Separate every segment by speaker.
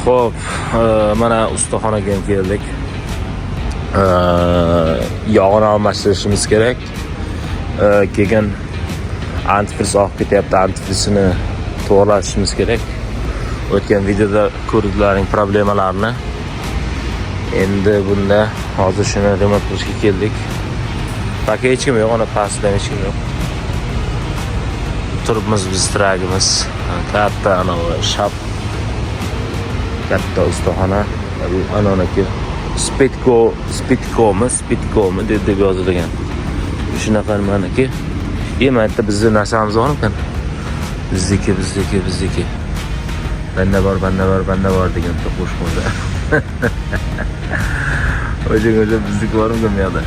Speaker 1: Xo'p, mana ustaxonaga keldik. Yog'ini almashtirishimiz kerak. Keyin antifriz oqib ketyapti. Antifrizini to'g'rilashimiz kerak. O'tgan videoda ko'rdinglaring problemalarni. Endi bunda hozir shuni remont qilishga keldik. Paka hech kim yo'q, ana pastda hech kim yo'q. Turibmiz biz tragimiz. Katta anavi shap. Katta ustaxona. Anoniki Spitco'mi deb yozilgan. Shunaqa maniki. Emayda bizning narsamiz bormi? Bizniki. Banda bor degan qo'shqo'za. O'sha bizniki bormi bu yerda?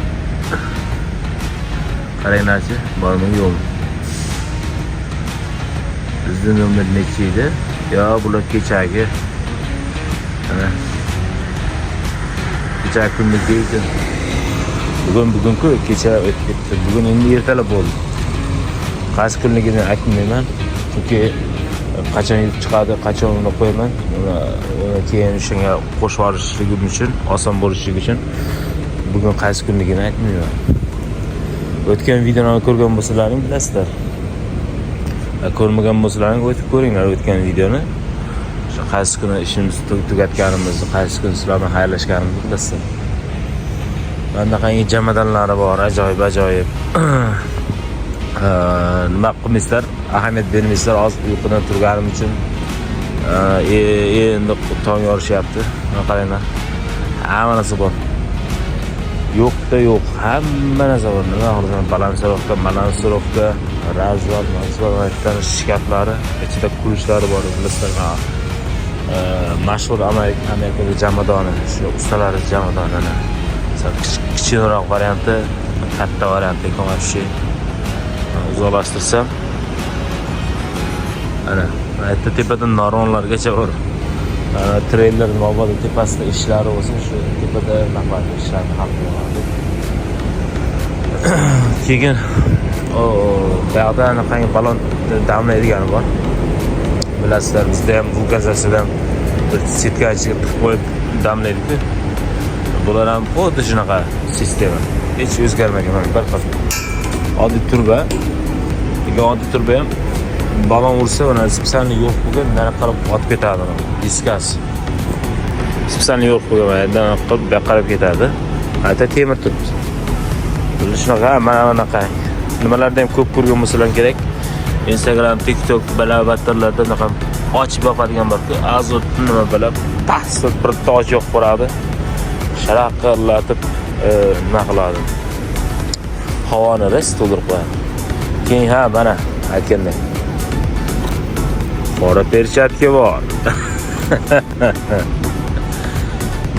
Speaker 1: Qaranglarchi, bormi yo'qmi? Bizning nomer necha edi? Yo, bular kechagi. Ana. Kecha kundagi ekan. Bugun-ku kecha o'tib ketdi. Bugun endi ertalab bo'ldi. Qaysi kunligini aytmayman. Chunki qachon yutib chiqadi, qachon uni qo'yaman. Uni keyin shunga qo'shib olishligim uchun, oson bo'lishligi uchun bugun qaysi kunligini aytmayman. O'tgan videoni ko'rgan bo'lsalaring bilasizlar. Ko'rmagan bo'lsalaring o'tib ko'ringlar o'tgan videoni. O'sha qaysi kuni ishimizni tugatganimizni, qaysi kuni sizlarni xayrlashganimizni bilasizlar. Bunaqangi jamadanlari bor, ajoyib. Nima qilmaysizlar, ahamiyat bermaysizlar. Hozir uyqudan turganim uchun endi tong yorishyapti. Mana qaranglar. Hamma narsa bor. Yo'qda yo'q, hamma narsa bor. Nima xohlasan, balansirovka, razval, aytgan shkaflari, ichida kulishlari bor, bilasizlar. Mashhur Amerikadagi jamadoni, shu ustalari jamadonini. Kichikroq varianti, katta varianti ekan shu. Uzoqlashtirsam ana aytda tepadan naronlargacha bor. Ana treyler mabodo tepasida ishlari bo'lsa, shu tepada nafar ishlarni hal qiladi. Keyin buyoqda anaqangi balon damlaydigani bor. Bilasizlar, bizda ham bu gazasidan bir sitkachiga tiqib qo'yib damlaydi-ku. Bular ham xuddi shunaqa sistema. Hech o'zgarmagan, bir xil. Oddiy turba. Oddiy turba ham balon ursa, uni spesialni yo'q bo'lgan, nari qarab otib ketadi. Diskasi. Spesialni yo'q bo'lgan, qilib qarab ketadi. Ayta temir turibdi. Shunaqa, mana bunaqa. Nimalarda ham ko'p ko'rgan bo'lsalar kerak. Instagram, TikTok balabatlarlarda bunaqa ochib boqadigan borku, azot nima bilib, past bir toj yo'q bo'ladi. Sharaqlatib nima qiladi? Havoni rest to'ldirib qo'yadi. Keyin mana aytgandek. Qora perchatka bor.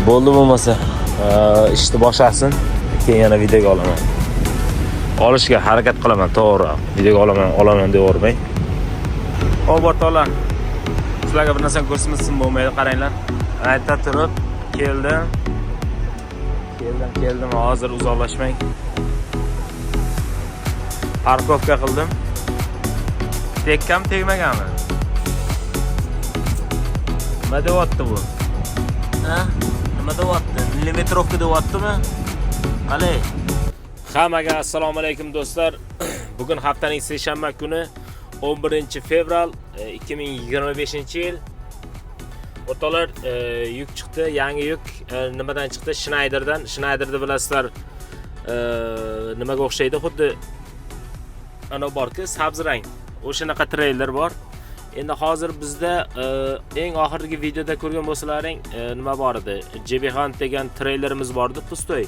Speaker 1: Bo'ldi bo'lmasa, ishni boshlasin, keyin yana videoga olaman. Olishga harakat qilaman, to'g'ri. Videoga olaman deb o'rmang. Xo'p, o'rtoqlar. Sizlarga bir narsani ko'rsatmasam bo'lmaydi, qaranglar. Aytda turib keldim, hozir uzoqlashmang. Parkovka qildim. Tegmaganmi? Nima deyapti bu? Nima deyapti? Millimetrovka deyaptimi? Qalay? Hammaga assalomu alaykum do'stlar. Bugun haftaning seshanba kuni 11-fevral 2025-yil. O'rtoqlar, yuk chiqdi, yangi yuk. Nimadan chiqdi? Schneiderdan. Schneiderda bilasizlar, nimaga o'xshaydi? Xuddi ana borki, sabzrang. O'shanaqa treyler bor. Endi hozir bizda eng oxirgi videoda ko'rgan bo'lsalaring, nima bor edi? JBXan degan treylerimiz bor edi, pustoy.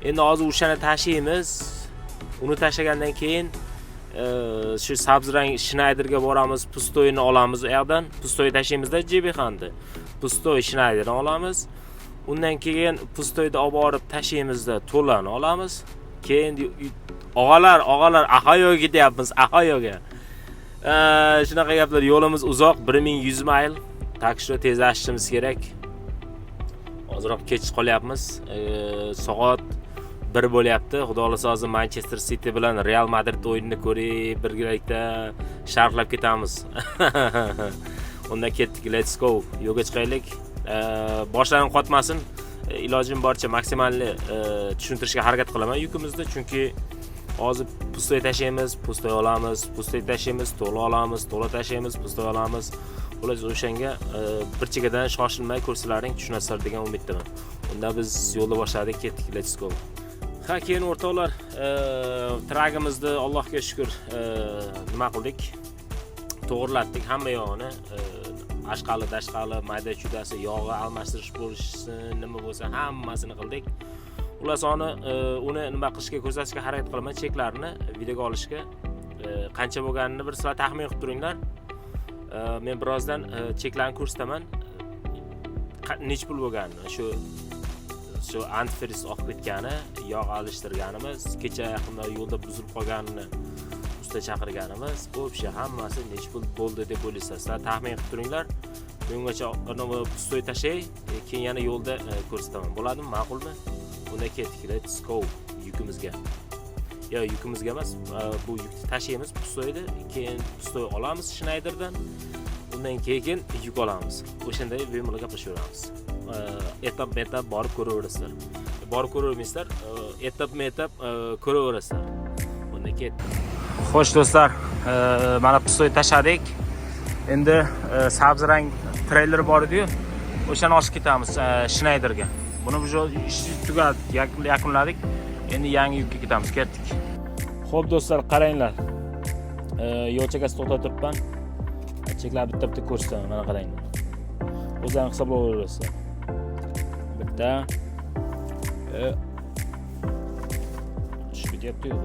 Speaker 1: Endi hozir o'shani tashiymiz. Uni tashagandan keyin shu sabzrang Schneiderga boramiz, pustoyni olamiz. U yerdan pustoy tashaymizda JBXanni. Pustoy Schneiderni olamiz. Undan keyin pustoyni olib borib tashaymizda to'lani olamiz. Keyin og'alar, Ahoyoga ketyapmiz, Ahoyoga. Shunaqa gaplar, yo'limiz uzoq, 1100 mayl. Takshiro tezlashimiz kerak. Hozirroq kech qolyapmiz. Soat 1 bo'lyapti. Xudo xolasa hozir Manchester City bilan Real Madrid o'yinini ko'rib, birgalikda sharhlab ketamiz. Unda ketdik, let's go. Yo'lga chiqaylik. Boshlarim qotmasin. Ilojim boricha maksimalni tushuntirishga harakat qilaman yukimizni, chunki hozir pustoy tashlaymiz, pustoy olamiz, pustoy tashlaymiz, to'la olamiz, to'la tashlaymiz, pustoy olamiz. Xullas o'shanga bir chekkadan shoshilmay ko'rsalaring tushunasizlar degan umiddaman. Unda biz yo'lda boshladik, ketdik, let's go. Ha, keyin o'rtoqlar, tragimizni Allohga shukr nima qildik? To'g'rilatdik hamma yog'ini. Ashqali, dashqali, mayda chudasi, yog'i almashtirish bo'lsin, nima bo'lsa hammasini qildik. Xullas uni nima qilishga ko'rsatishga harakat qilaman, cheklarini videoga olishga. Qancha bo'lganini bir sizlar taxmin qilib turinglar. Men birozdan cheklarni ko'rsataman. Nech pul bo'lganini, shu antifriz oqib ketgani, yog' alishtirganimiz, kecha yaqinda yo'lda buzilib qolganini usta chaqirganimiz, ko'pcha hammasi nech pul bo'ldi deb o'ylaysizlar. Sizlar taxmin qilib turinglar. Bungacha pustoy tashay, keyin yana yo'lda ko'rsataman. Bo'ladimi? Ma'qulmi? Unda ketdik, let's go yukimizga. Yo, yukimizga emas, bu yukni tashlaymiz pustoyda, keyin pustoy olamiz Schneiderdan. Undan keyin yuk olamiz. O'shanday bemalol gaplashaveramiz. Etap borib ko'raverasizlar. Borib ko'ravermaysizlar, etap ko'raverasizlar. Unda ketdik. Xo'sh do'stlar, mana pustoy tashadik. Endi sabzi rang treyler bor edi-yu, o'shani olib ketamiz Schneiderga. Buni ishni tugatib yakunladik. Endi yangi yukka ketamiz, ketdik. Xo'p do'stlar, qaranglar. Yo'l chekkasida to'xtab turibman. Cheklar bitta ko'rsataman, mana qaranglar. O'zlaringiz hisoblayverasizlar. Bitta. Shu ketyapti-yu.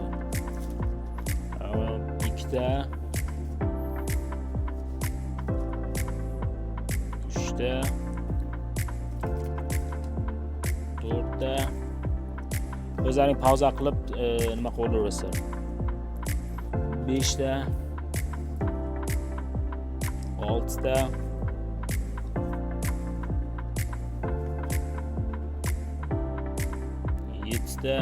Speaker 1: Ikkita. 3ta. 4ta. O'zlaring pauza qilib nima qilaverasizlar. 5ta. 6ta. 7ta.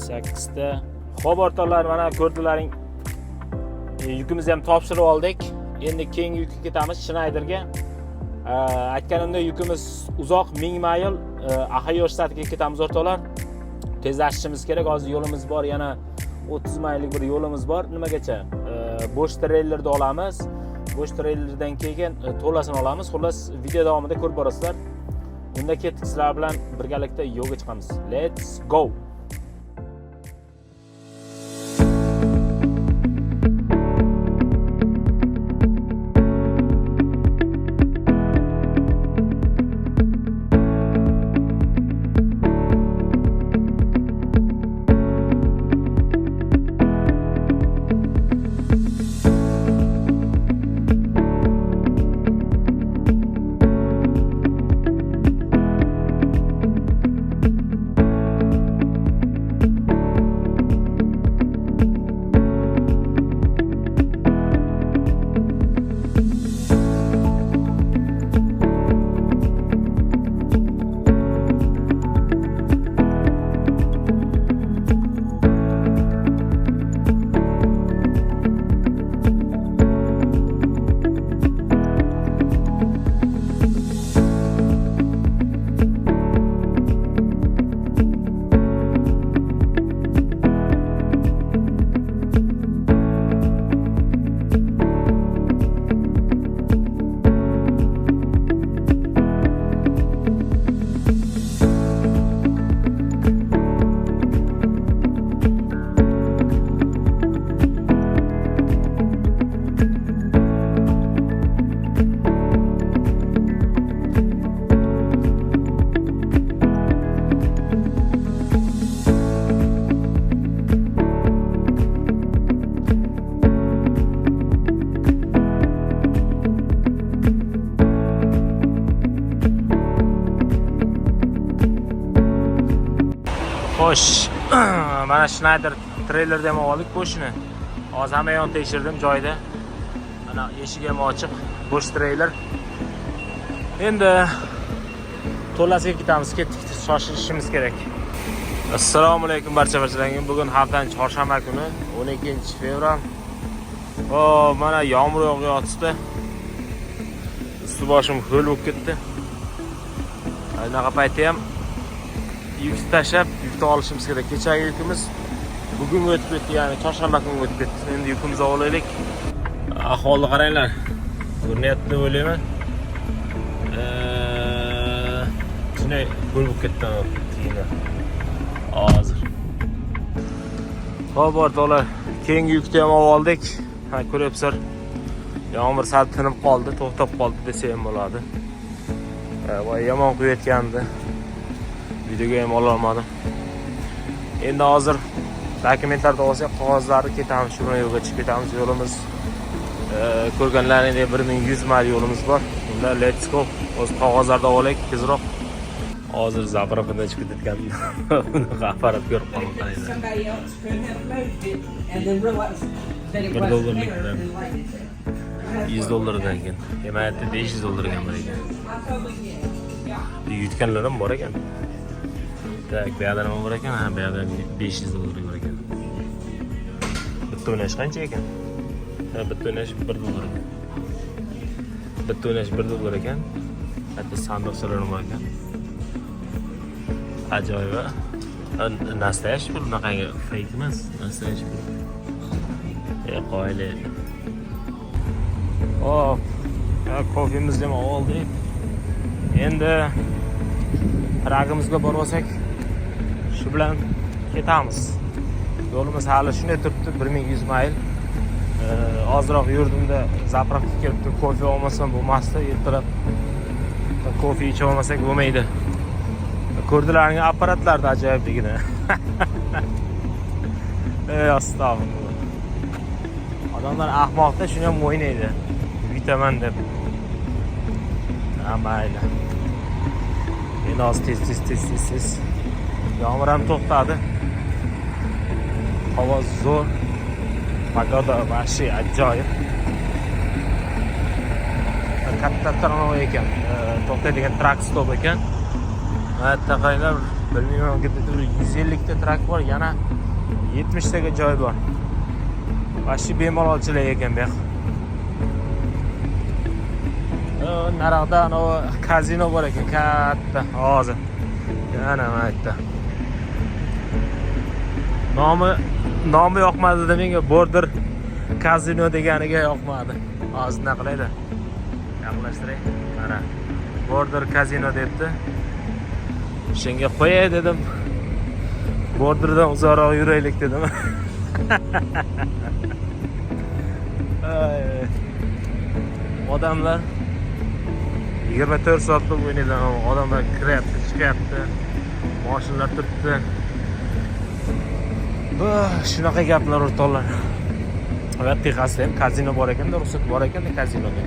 Speaker 1: 8ta. Xo'p o'rtoqlar, mana ko'rdilaring. Yukimizni ham topshirib oldik. Endi keyingi yukka ketamiz Schneiderga. Aytganimdek yukimiz uzoq 1000 mayl Axayor shtatiga ketamiz o'rtoqlar. Tezlashishimiz kerak. Hozir yo'limiz bor, yana 30 maylik bir yo'limiz bor. Nimagacha? Bo'sh treylerni olamiz. Bo'sh treylerdan keyin to'lasini olamiz. Xullas, video davomida ko'rib borasizlar. Unda ketdik, sizlar bilan birgalikda yo'lga chiqamiz. Let's go. Xo'sh, mana Schneider treylerda ham oldik bo'shini. Hozir hamma yoqni tekshirdim joyida. Mana eshigi ham ochiq, bo'sh treyler. Endi to'lasiga ketamiz, ketdik, shoshilishimiz kerak. Assalomu alaykum barchalarga. Bugun haftaning chorshanba kuni, 12-fevral. O, mana yomg'ir yog'yapti. Usti boshim ho'l bo'lib ketdi. Anaqa paytda ham yuk tashlab, yukni olishimiz kerak. Kechagi yukimiz bugun o'tib ketdi, ya'ni chorshanba kuni o'tib ketdi. Endi yukimizni olaylik. Ahvolni qaranglar. Ko'ryapti deb o'ylayman. Shunday bo'lib ketdi kiyimlar. Hozir. Xo'p, o'rtoqlar, keyingi yukni ham oldik. Ha, ko'ryapsizlar. Yomg'ir sal tinib qoldi, to'xtab qoldi desa ham bo'ladi. Voy, yomon quyayotgandi. Videoga ham ola olmadim. Endi hozir dokumentlarda olsak, qog'ozlarni ketamiz, shu yo'lga chiqib ketamiz. Yo'limiz ko'rganlaringdek 1100 mayl yo'limiz bor. Unda let's go. O'z qog'ozlarda olaylik tezroq. Hozir zapravkadan chiqib ketgandim. Buni aparat ko'rib qolganlar. $100 ekan. Demakda $500 ekan bir ekan. Yutganlar ham bor ekan. Tak, bu yerda nima bor ekan? Ha, bu yerda $500 bor ekan. Bitta o'ynash qancha ekan? Ha, bitta o'ynash $1 ekan. Bitta o'ynash $1 ekan. Hatto sandiqchalar bor ekan. Ajoyib. Nastoyash pul, bunaqangi fake emas, nastoyash pul. Qoyili. Hop, kofemizni ham oldik. Endi Pragimizga borsak, shu bilan ketamiz. Yo'limiz hali shunday turibdi, 1100 mayl. Ozroq yurdimda zapravka kelibdi, kofe olmasam bo'lmasdi, ertalab kofe ichib olmasak bo'lmaydi. Ko'rdilaring apparatlarda ajoyibligini. Astag'firullah. Odamlar ahmoqda shuni ham o'ynaydi. Vitamin deb. Mayli. Endi hozir tez. Yomg'ir ham to'xtadi. Havo zo'r. Pogoda vahshiy ajoyib. Katta tramvay ekan. To'xtaydigan trak stop ekan. Hatta qaranglar, bilmayman, 150 ta trak bor, yana 70 taga joy bor. Vahshiy bemalolchilar ekan bu yoq. Naraqda kazino bor ekan, katta. Hozir. Yana maytda. Nomi yoqmadi menga, Border kazino deganiga yoqmadi. Hozir nima qilaydi? Yaqinlashtiray. Mana Border kazino debdi. Shunga qo'yay dedim. Borderdan uzoqroq yuraylik dedim. Odamlar 24 soatda o'ynaydi. Odamlar kiryapti, chiqyapti. Mashinalar turibdi. Shunaqa gaplar o'rtoqlar. Va Texasda ham kazino bor ekan, ruxsat bor ekan kazinoga.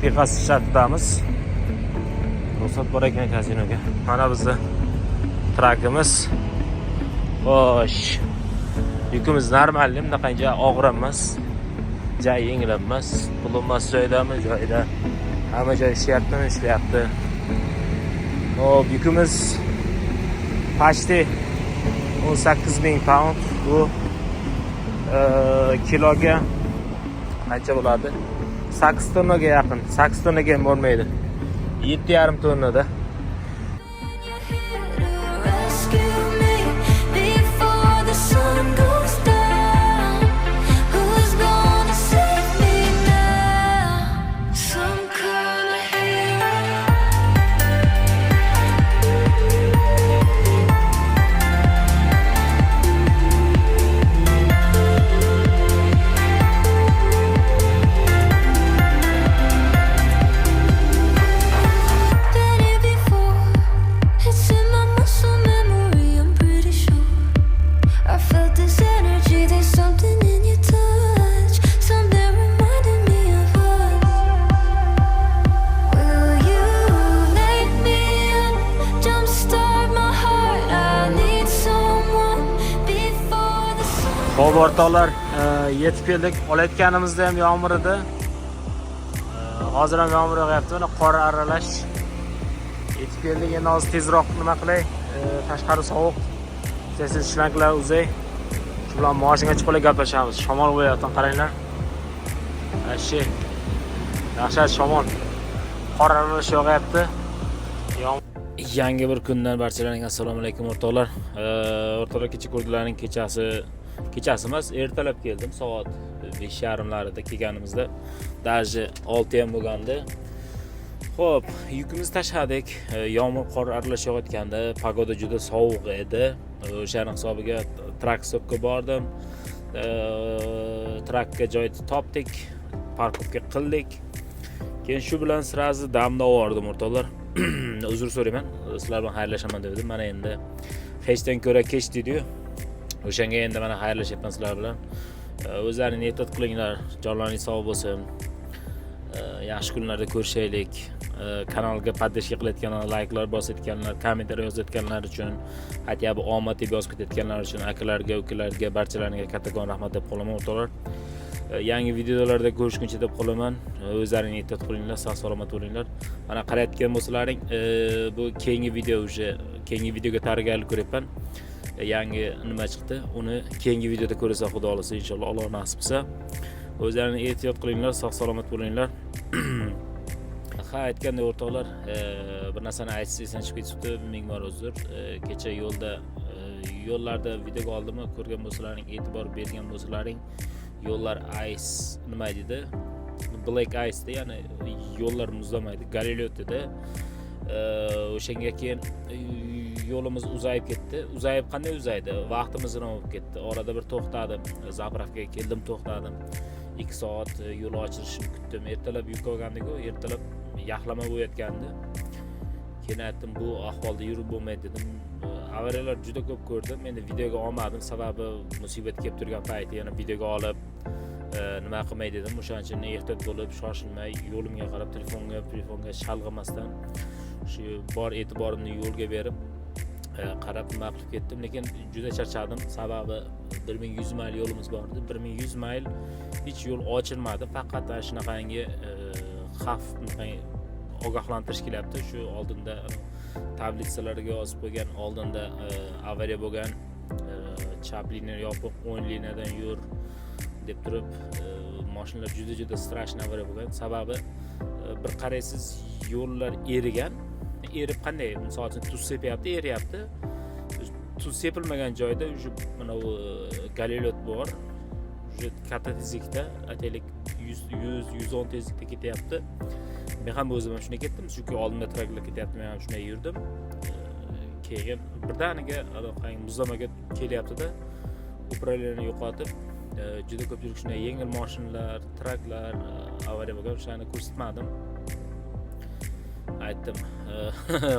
Speaker 1: Texas shtatidamiz. Ruxsat bor ekan kazinoga. Mana bizning trakimiz. Xo'sh. Yukimiz normal, bunaqancha og'ir emas. Joy yengil emas. Pulimiz joydami? Joyda. Hamma joy ishlayapti. Hop, yukimiz pashti 18,000 pound. Bu kiloga qancha bo'ladi? 8 tonnaga yaqin. 8 tonnaga ham bo'lmaydi. 7,5 tonnada. Xo'p, o'rtoqlar, yetib keldik. Olayotganimizda ham yomg'ir edi. Hozir ham yomg'ir yog'yapti, mana qor aralash. Yetib keldik. Endi hozir tezroq nima qilay? Tashqari sovuq. Siz shlanklar uzay. Shu bilan mashinaga chiqib gaplashamiz. Shamol bo'layotgan qaranglar. Ashi. Yaxshi shamol. Qor aralash yog'yapti. Yangi bir kundan barchalarga assalomu alaykum o'rtoqlar. O'rtoqlar kecha ko'rdilaring kechasi emas, ertalab keldim. Soat 5:30larida kelganimizda даже 6 ham bo'lgandi. Xo'p, yukimizni tashladik. Yomg'ir qor aralash yog'ayotganda, pagoda juda sovuq edi. O'shaning hisobiga traksovga bordim. Trakka joy topdik, parkovka qildik. Keyin shu bilan sirazi damda oldim o'rtoqlar. Uzr so'rayman, sizlar bilan xayrlashaman dedim. Mana endi hechdan ko'ra kech dedi-yu. O'shanga endi mana xayrlashyapman sizlar bilan. O'zlaringizni ehtiyot qilinglar, jonlaringiz sog' bo'lsin. Yaxshi kunlarda ko'rishaylik. Kanalga podдержка qilayotganlar, layklar bosayotganlar, kommentariy yozayotganlar uchun, hatto bu omad deb yozib ketayotganlar uchun akalarga, ukalarga, barchalaringga kattakon rahmat deb qolaman o'rtoqlar. Yangi videolarda ko'rishguncha deb qolaman. O'zlaringizni ehtiyot qilinglar, sog' salomat bo'linglar. Mana qarayotgan bo'lsalaring, bu keyingi videoga tayyorgarlik ko'ryapman. Yangi nima chiqdi? Uni keyingi videoda ko'rasiz, xudo xolasa, inshaalloh, Alloh nasib qilsa. O'zlaringizni ehtiyot qilinglar, sog' salomat bo'linglar. Ha, aytgandek o'rtoqlar, bir narsani aytsangiz chiqib ketibdi, ming bor uzr. Kecha yo'llarda video oldimmi, ko'rgan bo'lsalaring, e'tibor bergan bo'lsalaring, yo'llar ice nima dedi? Black ice de, ya'ni yo'llar muzlamaydi, galilot dedi. O'shanga keyin yo'limiz uzayib ketdi. Uzayib qanday uzaydi? Vaqtimiz olib ketdi. Orada bir to'xtadim, zapravkaga keldim, to'xtadim. 2 soat yo'l ochilishini kutdim. Ertalab yuk olgandik-ku, ertalab yaxlama bo'layotgandi. Keyin aytdim, bu ahvolda yurib bo'lmaydi dedim. Avariyalar juda ko'p ko'rdim. Endi videoga olmadim, sababi musibat kelib turgan payti yana videoga olib nima qilmay dedim. O'shaning uchun ehtiyot bo'lib, shoshilmay, yo'limga qarab telefonga shalg'imasdan shu bor e'tiborimni yo'lga berib qarab nima qilib ketdim. Lekin juda charchadim, sababi 1100 mayl yo'limiz bor edi. 1100 mayl hech yo'l ochilmadi. Faqat shunaqangi xavf ogohlantirish kelyapti. Shu oldinda tablitsalarga yozib qo'ygan, oldinda avariya bo'lgan, chap liniya yopiq, o'ng liniyadan yur deb turib, mashinalar juda strashniy avariya bo'lgan. Sababi bir qaraysiz, yo'llar erigan. Erib qanday? Misol uchun tuz sepyapti, eryapti. Tuz sepilmagan joyda o'sha mana bu galilot bor. O'sha katta tezlikda, aytaylik 100-110 tezlikda ketyapti. Men ham o'zim shunday ketdim, chunki oldimda traklar ketyapti, men ham shunday yurdim. Keyin birdaniga muzlamaga kelyapti-da, upravleniyani yo'qotib, juda ko'pchilik shunday yengil mashinalar, traklar avariya bo'lgan, o'shani ko'rsatmadim. Aytdim,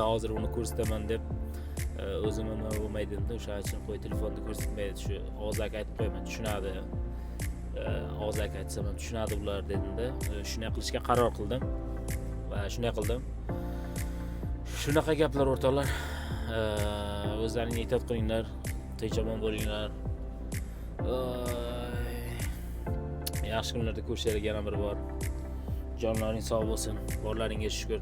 Speaker 1: hozir uni ko'rsataman deb o'zim nima bo'lmaydi dedim. O'shaning uchun qo'y telefonda ko'rsatmaydi, shu og'zaki aytib qo'yaman, tushunadi. Og'zaki aytsam ham tushunadi ular dedim-da. Shunday qilishga qaror qildim va shunday qildim. Shunaqa gaplar o'rtoqlar. O'zlaringizni ehtiyot qilinglar, tinch-omon bo'linglar. Yaxshi kunlarda ko'rishaylik, yana bir bor. Jonlaring sog' bo'lsin. Borlaringga shukr.